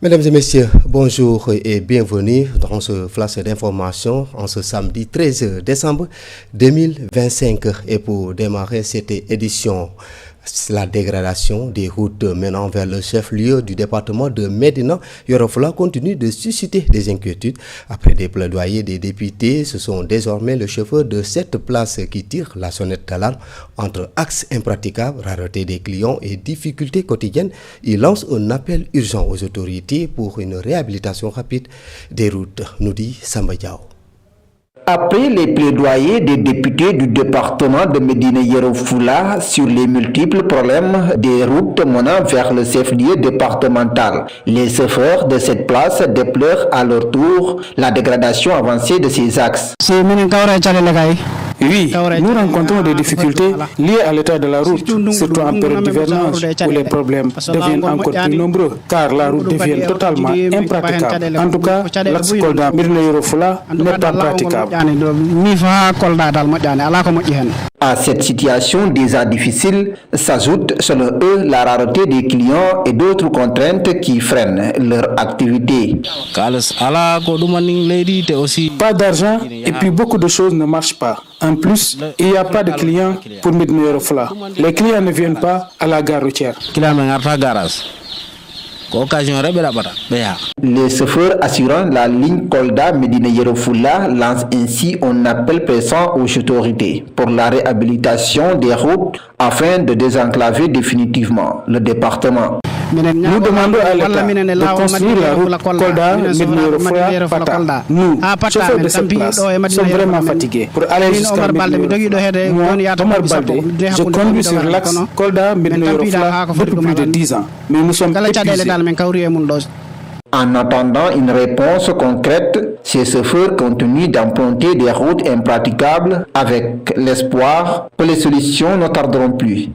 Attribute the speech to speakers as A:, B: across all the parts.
A: Mesdames et messieurs, bonjour et bienvenue dans ce flash d'information en ce samedi 13 décembre 2025. Et pour démarrer cette édition, la dégradation des routes menant vers le chef-lieu du département de Médina Yoro Fula continue de susciter des inquiétudes. Après des plaidoyers des députés, ce sont désormais les chauffeurs de cette place qui tirent la sonnette d'alarme. Entre axes impraticables, rareté des clients et difficultés quotidiennes, ils lancent un appel urgent aux autorités pour une réhabilitation rapide des routes, nous dit Samba Diao.
B: Après les plaidoyers des députés du département de Médina Yoro Fula sur les multiples problèmes des routes menant vers le chef-lieu départemental, les chauffeurs de cette place déplorent à leur tour la dégradation avancée de ces axes.
C: Oui, nous rencontrons des difficultés liées à l'état de la route, surtout en période d'hivernage où les problèmes deviennent encore plus nombreux car la route devient totalement impraticable. En tout cas, l'axe Kolda Médina Yoro Fula n'est pas praticable.
B: À cette situation déjà difficile s'ajoute selon eux la rareté des clients et d'autres contraintes qui freinent leur activité.
C: Pas d'argent et puis beaucoup de choses ne marchent pas. En plus, il n'y a pas de clients pour Médina Yoro Fula. Les clients ne viennent pas à la gare routière.
B: Les chauffeurs assurant la ligne Kolda Médina Yoro Fula lancent ainsi un appel pressant aux autorités pour la réhabilitation des routes afin de désenclaver définitivement le département.
C: Nous demandons à l'État de construire la route Kolda Médina Yoro Fula Pata. Nous, chauffeurs de cette place, sommes vraiment fatigués. Pour aller jusqu'à Médina Yoro Fula, moi, Omar Baldé, je conduis sur l'axe Kolda Médina Yoro Fula depuis plus de 10 ans. Mais nous sommes épuisés.
B: En attendant une réponse concrète, ces chauffeurs continuent d'emprunter des routes impraticables avec l'espoir que les solutions ne tarderont plus.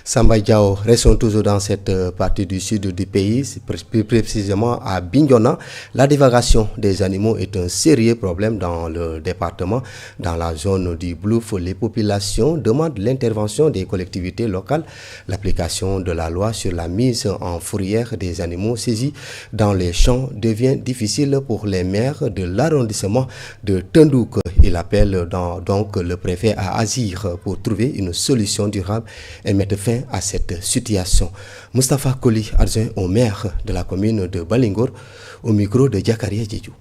A: Samba Diao, restons toujours dans cette partie du sud du pays, plus précisément à Bignona. La divagation des animaux est un sérieux problème dans le département. Dans la zone du Blouf, les populations demandent l'intervention des collectivités locales. L'application de la loi sur la mise en fourrière des animaux saisis dans les champs devient difficile pour les maires de l'arrondissement de Tendouk. Il appelle donc le préfet à agir pour trouver une solution durable et mettre fin à cette situation. Moustapha Koli, adjoint au maire de la commune de Balingor, au micro de Diakaria Djedjou.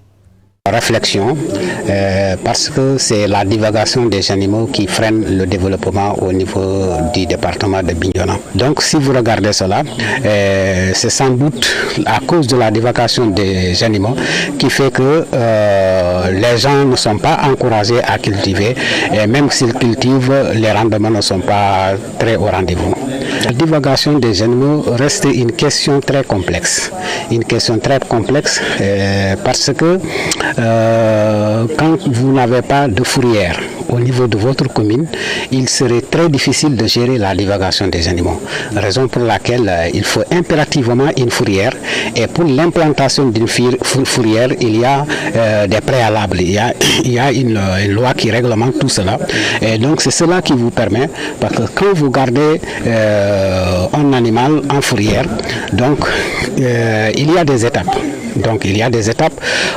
D: Réflexion, parce que c'est la divagation des animaux qui freine le développement au niveau du département de Bignona. Donc si vous regardez cela, c'est sans doute à cause de la divagation des animaux qui fait que les gens ne sont pas encouragés à cultiver, et même s'ils cultivent, les rendements ne sont pas très au rendez-vous. La divagation des animaux reste une question très complexe. Une question très complexe parce que quand vous n'avez pas de fourrière au niveau de votre commune, il serait très difficile de gérer la divagation des animaux. Raison pour laquelle il faut impérativement une fourrière. Et pour l'implantation d'une fourrière, il y a des préalables. Il y a une loi qui réglemente tout cela. Et donc c'est cela qui vous permet, parce que quand vous gardez un animal en fourrière, donc il y a des étapes. Donc il y a des étapes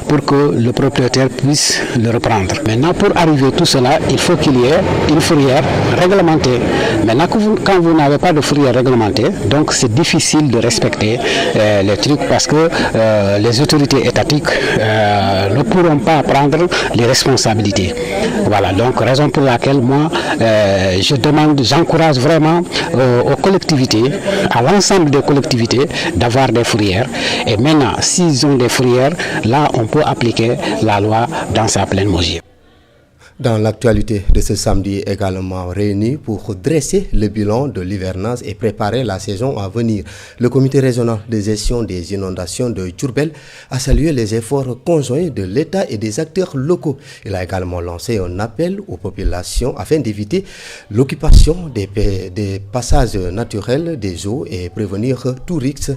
D: pour que le propriétaire puisse le reprendre. Maintenant, pour arriver à tout cela, il faut qu'il y ait une fourrière réglementée. Maintenant, quand vous n'avez pas de fourrière réglementée, donc c'est difficile de respecter les trucs parce que les autorités étatiques ne pourront pas prendre les responsabilités. Voilà, donc raison pour laquelle moi, j'encourage vraiment aux collectivités, à l'ensemble des collectivités, d'avoir des fourrières. Et maintenant, s'ils ont des fourrières, là on peut appliquer la loi dans sa pleine mesure.
A: Dans l'actualité de ce samedi, également réuni pour dresser le bilan de l'hivernage et préparer la saison à venir, le comité régional de gestion des inondations de Diourbel a salué les efforts conjoints de l'État et des acteurs locaux. Il a également lancé un appel aux populations afin d'éviter l'occupation des passages naturels des eaux et prévenir tout risque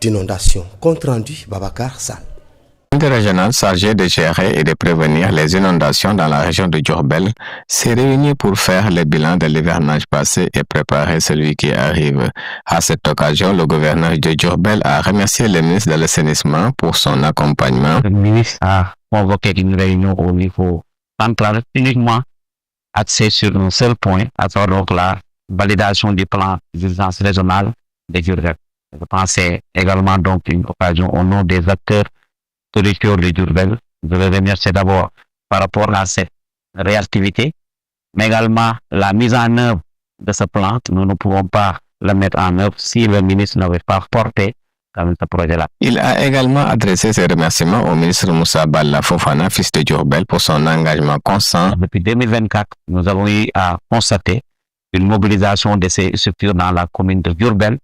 A: d'inondation. Compte rendu, Babacar Sall.
E: Interrégional chargé de gérer et de prévenir les inondations dans la région de Diourbel s'est réuni pour faire le bilan de l'hivernage passé et préparer celui qui arrive. À cette occasion, le gouverneur de Diourbel a remercié le ministre de l'Assainissement pour son accompagnement.
F: Le ministre a convoqué une réunion au niveau central uniquement axée sur un seul point, à savoir donc la validation du plan d'urgence régionale de Diourbel. Je pense que c'est également donc une occasion au nom des acteurs territoriaux de Diourbel. Je veux remercier d'abord par rapport à cette réactivité, mais également la mise en œuvre de ce plan. Nous ne pouvons pas le mettre en œuvre si le ministre n'avait pas porté ce projet-là.
E: Il a également adressé ses remerciements au ministre Moussa Balla Fofana, fils de Diourbel, pour son engagement constant.
F: Depuis 2024, nous avons eu à constater une mobilisation de ces structures dans la commune de Diourbel,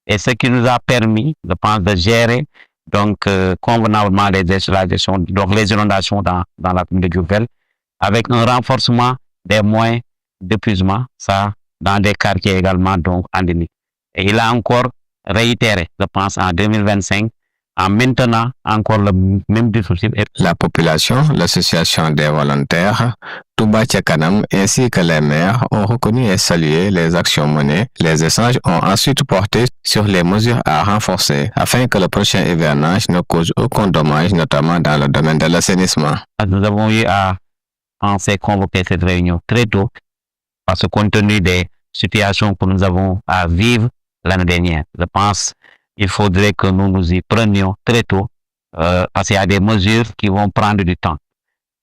F: et ce qui nous a permis, je pense, de gérer donc convenablement les inondations dans la commune de Diourbel, avec un renforcement des moyens d'épuisement, ça dans des quartiers également donc endémiques. Et il a encore réitéré, je pense, en 2025, en maintenant encore le même dispositif.
E: La population, l'association des volontaires, Touba Tchakanam ainsi que les maires ont reconnu et salué les actions menées. Les échanges ont ensuite porté sur les mesures à renforcer afin que le prochain hivernage ne cause aucun dommage, notamment dans le domaine de l'assainissement.
F: Nous avons eu à penser convoquer cette réunion très tôt parce que compte tenu des situations que nous avons à vivre l'année dernière, je pense qu'il faudrait que nous nous y prenions très tôt parce qu'il y a des mesures qui vont prendre du temps.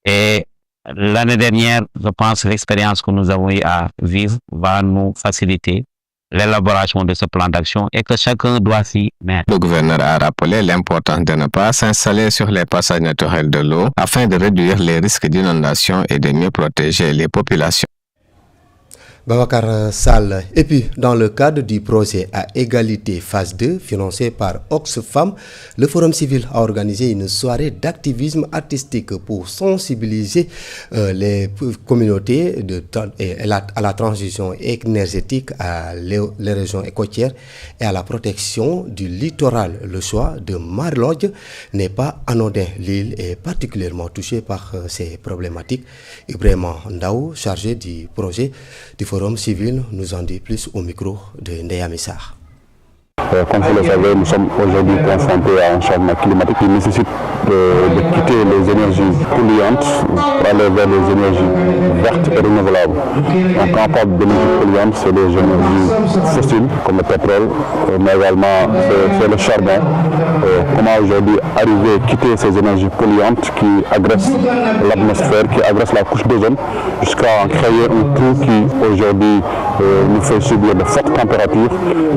F: Et l'année dernière, je pense que l'expérience que nous avons eu à vivre va nous faciliter l'élaboration de ce plan d'action et que chacun doit s'y mettre.
E: Le gouverneur a rappelé l'importance de ne pas s'installer sur les passages naturels de l'eau afin de réduire les risques d'inondation et de mieux protéger les populations.
A: Babacar Sall. Et puis, dans le cadre du projet à égalité phase 2, financé par Oxfam, le Forum civil a organisé une soirée d'activisme artistique pour sensibiliser les communautés à la transition énergétique, à les régions côtières et à la protection du littoral. Le choix de Marlodge n'est pas anodin. L'île est particulièrement touchée par ces problématiques. Ibrahima Ndaou, chargé du projet du Forum civil, nous en dit plus au micro de Ndeya Missar.
G: Comme vous le savez, nous sommes aujourd'hui confrontés à un changement climatique qui nécessite de quitter les énergies polluantes pour aller vers les énergies vertes et renouvelables. Donc quand on parle d'énergie polluante, c'est les énergies fossiles comme le pétrole, mais également c'est le charbon. Comment aujourd'hui arriver à quitter ces énergies polluantes qui agressent l'atmosphère, qui agressent la couche d'ozone, jusqu'à en créer un trou qui aujourd'hui nous fait subir de fortes températures,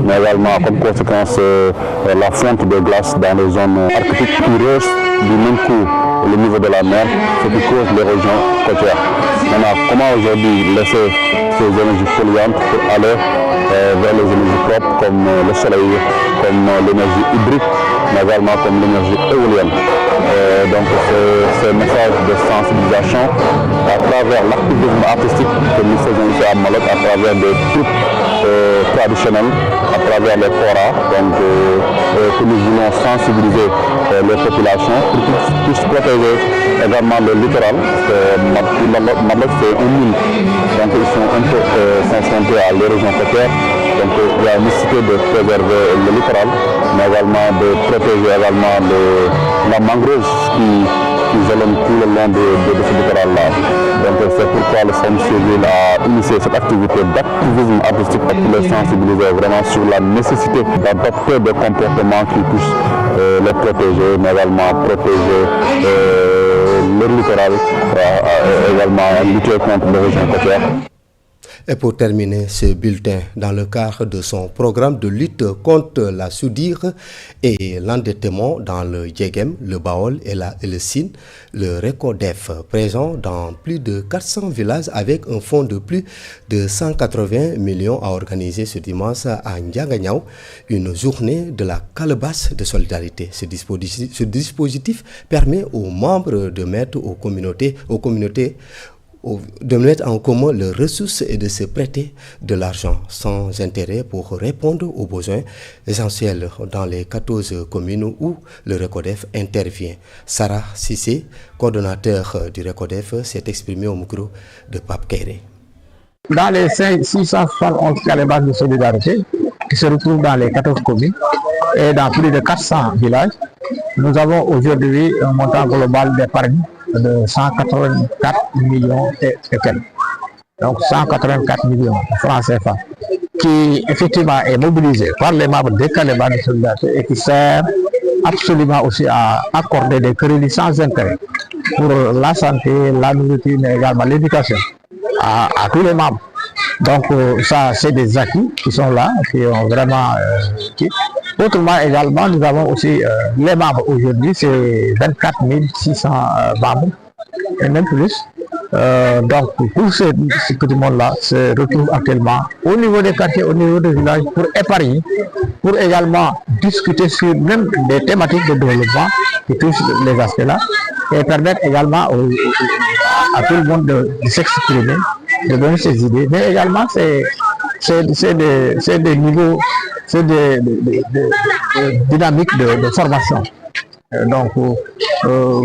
G: mais également comme conséquence la fonte de glace dans les zones arctiques qui rehausse du même coup le niveau de la mer, ce qui cause l'érosion côtière. Maintenant, comment aujourd'hui laisser ces énergies polluantes pour aller vers les énergies propres comme le soleil, comme l'énergie hydrique, mais également comme l'énergie éolienne. Donc c'est un message de sensibilisation à travers l'activisme artistique que nous faisons ici à Maroc, à travers des troupes traditionnelles, à travers les koras, donc que nous voulons sensibiliser les populations pour qu'ils puissent protéger également le littoral. Maroc c'est une île, donc ils sont un peu confrontés à l'érosion côtière, donc il y a une nécessité de préserver le littoral, mais également de protéger également la mangrove qui jalonne tout le long de ce littoral-là. Donc c'est pourquoi le Forum civil a initié cette activité d'activisme artistique pour les sensibiliser vraiment sur la nécessité d'adopter des comportements qui puissent les protéger, mais également protéger le littoral, également lutter contre l'érosion côtière.
A: Et pour terminer ce bulletin, dans le cadre de son programme de lutte contre la soudure et l'endettement dans le Djegem, le Baol et le Sine, le RECODEF, présent dans plus de 400 villages avec un fonds de plus de 180 millions, a organisé ce dimanche à Ndiaganyao une journée de la calebasse de solidarité. Ce dispositif permet aux membres de mettre aux communautés de mettre en commun leurs ressources et de se prêter de l'argent sans intérêt pour répondre aux besoins essentiels dans les 14 communes où le RECODEF intervient. Sarah Sissé, coordonnateur du RECODEF, s'est exprimé au micro de Pape Kairé.
H: Dans les 671 calebases de solidarité qui se retrouvent dans les 14 communes et dans plus de 400 villages, nous avons aujourd'hui un montant global d'épargne de 184 millions et quelques. Donc 184 millions de francs CFA qui effectivement est mobilisé par les membres des calebases de solidarité et qui sert absolument aussi à accorder des crédits sans intérêt pour la santé, la nourriture, mais également l'éducation à tous les membres. Donc ça, c'est des acquis qui sont là, qui ont vraiment... Autrement également, nous avons aussi les membres aujourd'hui, c'est 24 600 membres, et même plus. Donc tous ces petits monde-là se retrouvent actuellement au niveau des quartiers, au niveau des villages pour épargner, pour également discuter sur même des thématiques de développement qui touchent les aspects-là et permettre également à tout le monde de s'exprimer, de donner ses idées, mais également c'est des niveaux, c'est des dynamiques de formation. Donc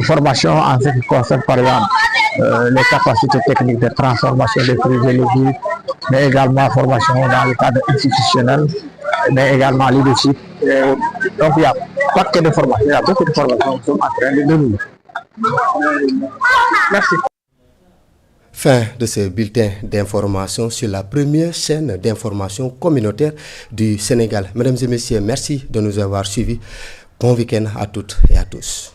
H: formation en ce qui concerne par exemple les capacités techniques de transformation des fruits et légumes, mais également formation dans le cadre institutionnel, mais également leadership. Donc il y a pas que de formation, il y a beaucoup de formations qui sont en train de dérouler. Merci.
A: Fin de ce bulletin d'information sur la première chaîne d'information communautaire du Sénégal. Mesdames et messieurs, merci de nous avoir suivis. Bon week-end à toutes et à tous.